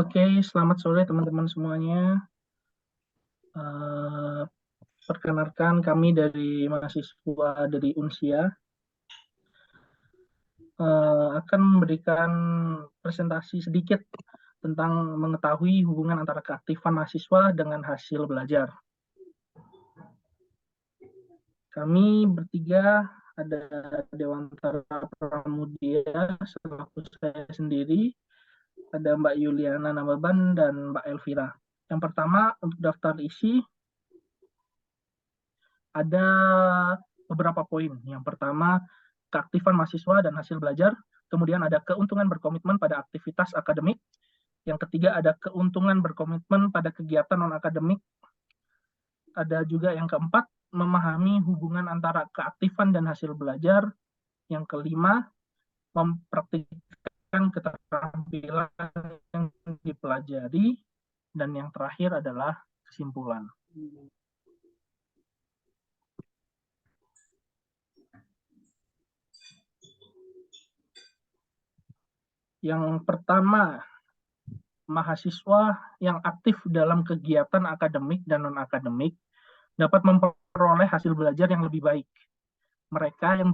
Oke, selamat sore teman-teman semuanya. Eh, Perkenalkan kami dari mahasiswa dari Unsia akan memberikan presentasi sedikit tentang mengetahui hubungan antara keaktifan mahasiswa dengan hasil belajar. Kami bertiga ada Dewantara Pramudia selaku saya sendiri, ada Mbak Yuliana Nababan dan Mbak Elvira. Yang pertama untuk daftar isi ada beberapa poin. Yang pertama, keaktifan mahasiswa dan hasil belajar. Kemudian ada keuntungan berkomitmen pada aktivitas akademik. Yang ketiga, ada keuntungan berkomitmen pada kegiatan non-akademik. Ada juga yang keempat, memahami hubungan antara keaktifan dan hasil belajar. Yang kelima, mempraktikkan keterampilan yang dipelajari. Dan yang terakhir adalah kesimpulan. Yang pertama, mahasiswa yang aktif dalam kegiatan akademik dan non-akademik dapat memperoleh hasil belajar yang lebih baik. Mereka yang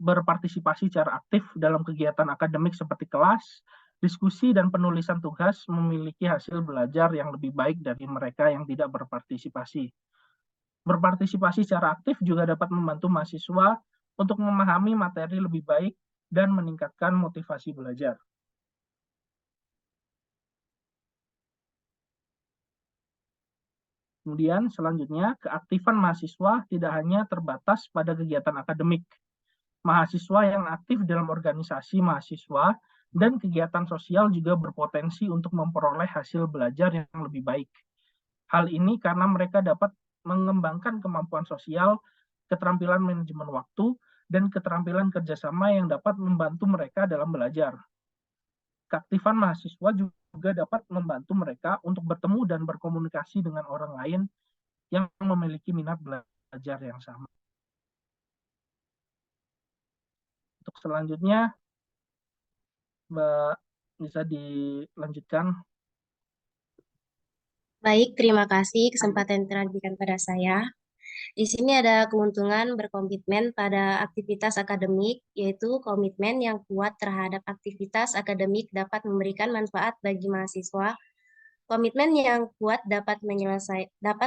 berpartisipasi secara aktif dalam kegiatan akademik seperti kelas, diskusi, dan penulisan tugas memiliki hasil belajar yang lebih baik dari mereka yang tidak berpartisipasi. Berpartisipasi secara aktif juga dapat membantu mahasiswa untuk memahami materi lebih baik dan meningkatkan motivasi belajar. Kemudian selanjutnya, keaktifan mahasiswa tidak hanya terbatas pada kegiatan akademik. Mahasiswa yang aktif dalam organisasi mahasiswa dan kegiatan sosial juga berpotensi untuk memperoleh hasil belajar yang lebih baik. Hal ini karena mereka dapat mengembangkan kemampuan sosial, keterampilan manajemen waktu, dan keterampilan kerjasama yang dapat membantu mereka dalam belajar. Keaktifan mahasiswa juga dapat membantu mereka untuk bertemu dan berkomunikasi dengan orang lain yang memiliki minat belajar yang sama. Untuk selanjutnya, Mbak bisa dilanjutkan. Baik, terima kasih kesempatan yang diberikan pada saya. Di sini ada keuntungan berkomitmen pada aktivitas akademik, yaitu komitmen yang kuat terhadap aktivitas akademik dapat memberikan manfaat bagi mahasiswa. Komitmen yang kuat dapat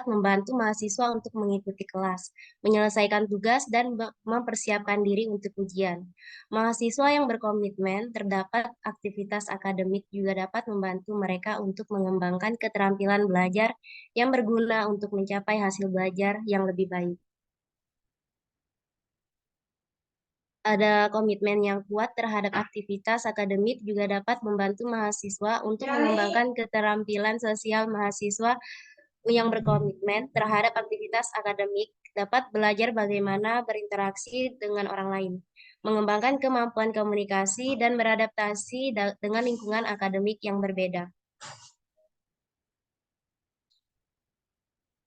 membantu mahasiswa untuk mengikuti kelas, menyelesaikan tugas, dan mempersiapkan diri untuk ujian. Mahasiswa yang berkomitmen terdapat aktivitas akademik juga dapat membantu mereka untuk mengembangkan keterampilan belajar yang berguna untuk mencapai hasil belajar yang lebih baik. Ada komitmen yang kuat terhadap aktivitas akademik juga dapat membantu mahasiswa untuk mengembangkan keterampilan sosial. Mahasiswa yang berkomitmen terhadap aktivitas akademik dapat belajar bagaimana berinteraksi dengan orang lain, mengembangkan kemampuan komunikasi, dan beradaptasi dengan lingkungan akademik yang berbeda.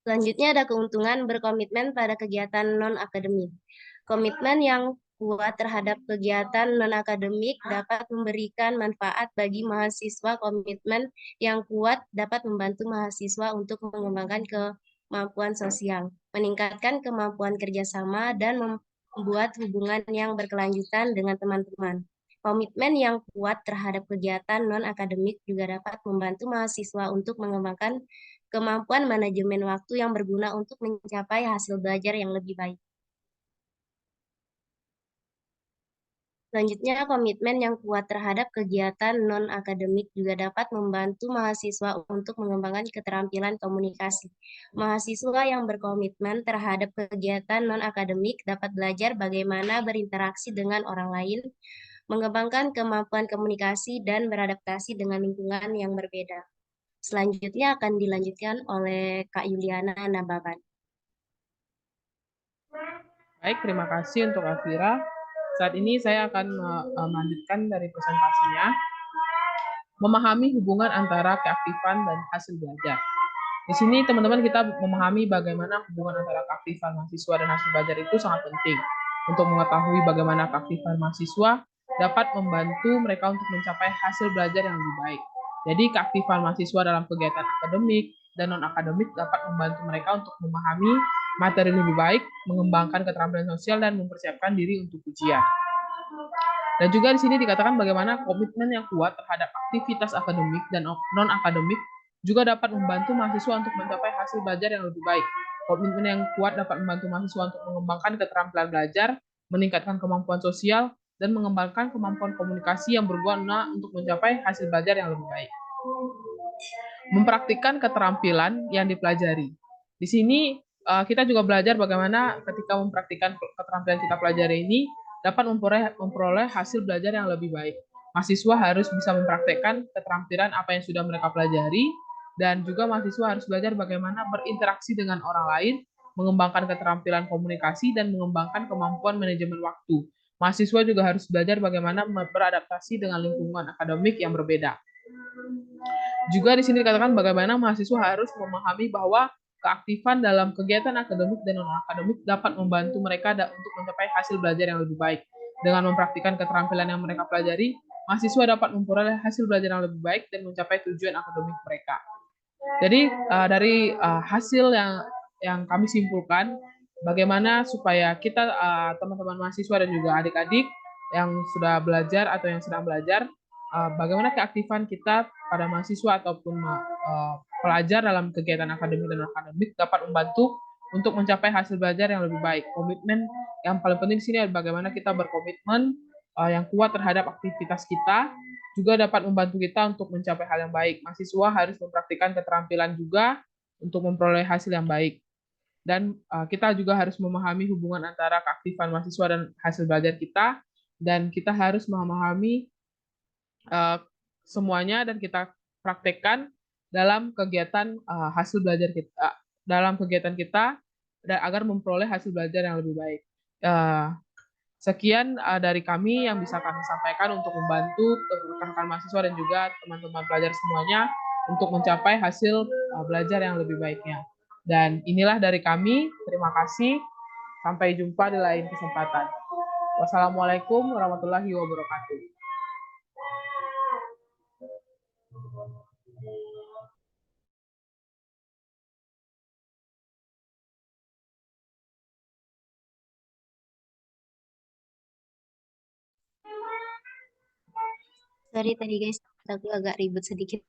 Selanjutnya ada keuntungan berkomitmen pada kegiatan non-akademik. Komitmen yang kuat terhadap kegiatan non-akademik dapat memberikan manfaat bagi mahasiswa. Komitmen yang kuat dapat membantu mahasiswa untuk mengembangkan kemampuan sosial, meningkatkan kemampuan kerjasama, dan membuat hubungan yang berkelanjutan dengan teman-teman. Komitmen yang kuat terhadap kegiatan non-akademik juga dapat membantu mahasiswa untuk mengembangkan kemampuan manajemen waktu yang berguna untuk mencapai hasil belajar yang lebih baik. Selanjutnya, komitmen yang kuat terhadap kegiatan non-akademik juga dapat membantu mahasiswa untuk mengembangkan keterampilan komunikasi. Mahasiswa yang berkomitmen terhadap kegiatan non-akademik dapat belajar bagaimana berinteraksi dengan orang lain, mengembangkan kemampuan komunikasi, dan beradaptasi dengan lingkungan yang berbeda. Selanjutnya akan dilanjutkan oleh Kak Yuliana Nababan. Baik, terima kasih untuk Elvira. Saat ini saya akan melanjutkan dari presentasinya, memahami hubungan antara keaktifan dan hasil belajar. Di sini teman-teman kita memahami bagaimana hubungan antara keaktifan mahasiswa dan hasil belajar itu sangat penting. Untuk mengetahui bagaimana keaktifan mahasiswa dapat membantu mereka untuk mencapai hasil belajar yang lebih baik. Jadi keaktifan mahasiswa dalam kegiatan akademik dan non-akademik dapat membantu mereka untuk memahami materi lebih baik, mengembangkan keterampilan sosial, dan mempersiapkan diri untuk ujian. Dan juga di sini dikatakan bagaimana komitmen yang kuat terhadap aktivitas akademik dan non-akademik juga dapat membantu mahasiswa untuk mencapai hasil belajar yang lebih baik. Komitmen yang kuat dapat membantu mahasiswa untuk mengembangkan keterampilan belajar, meningkatkan kemampuan sosial, dan mengembangkan kemampuan komunikasi yang berguna untuk mencapai hasil belajar yang lebih baik. Mempraktikkan keterampilan yang dipelajari. Di sini kita juga belajar bagaimana ketika mempraktikkan keterampilan kita pelajari ini dapat memperoleh hasil belajar yang lebih baik. Mahasiswa harus bisa mempraktikkan keterampilan apa yang sudah mereka pelajari, dan juga mahasiswa harus belajar bagaimana berinteraksi dengan orang lain, mengembangkan keterampilan komunikasi, dan mengembangkan kemampuan manajemen waktu. Mahasiswa juga harus belajar bagaimana beradaptasi dengan lingkungan akademik yang berbeda. Juga di sini dikatakan bagaimana mahasiswa harus memahami bahwa keaktifan dalam kegiatan akademik dan non-akademik dapat membantu mereka untuk mencapai hasil belajar yang lebih baik. Dengan mempraktikkan keterampilan yang mereka pelajari, mahasiswa dapat memperoleh hasil belajar yang lebih baik dan mencapai tujuan akademik mereka. Jadi dari hasil yang kami simpulkan, bagaimana supaya kita teman-teman mahasiswa dan juga adik-adik yang sudah belajar atau yang sedang belajar, bagaimana keaktifan kita pada mahasiswa ataupun pelajar dalam kegiatan akademik dan non-akademik dapat membantu untuk mencapai hasil belajar yang lebih baik. Komitmen yang paling penting di sini adalah bagaimana kita berkomitmen yang kuat terhadap aktivitas kita, juga dapat membantu kita untuk mencapai hal yang baik. Mahasiswa harus mempraktikkan keterampilan juga untuk memperoleh hasil yang baik. Dan kita juga harus memahami hubungan antara keaktifan mahasiswa dan hasil belajar kita, dan kita harus memahami semuanya dan kita praktekkan dalam kegiatan hasil belajar kita, dalam kegiatan kita, dan agar memperoleh hasil belajar yang lebih baik. Sekian dari kami yang bisa kami sampaikan untuk membantu rekan-rekan mahasiswa dan juga teman-teman pelajar semuanya untuk mencapai hasil belajar yang lebih baiknya. Dan inilah dari kami. Terima kasih. Sampai jumpa di lain kesempatan. Wassalamualaikum warahmatullahi wabarakatuh. Sorry tadi guys, aku agak ribet sedikit.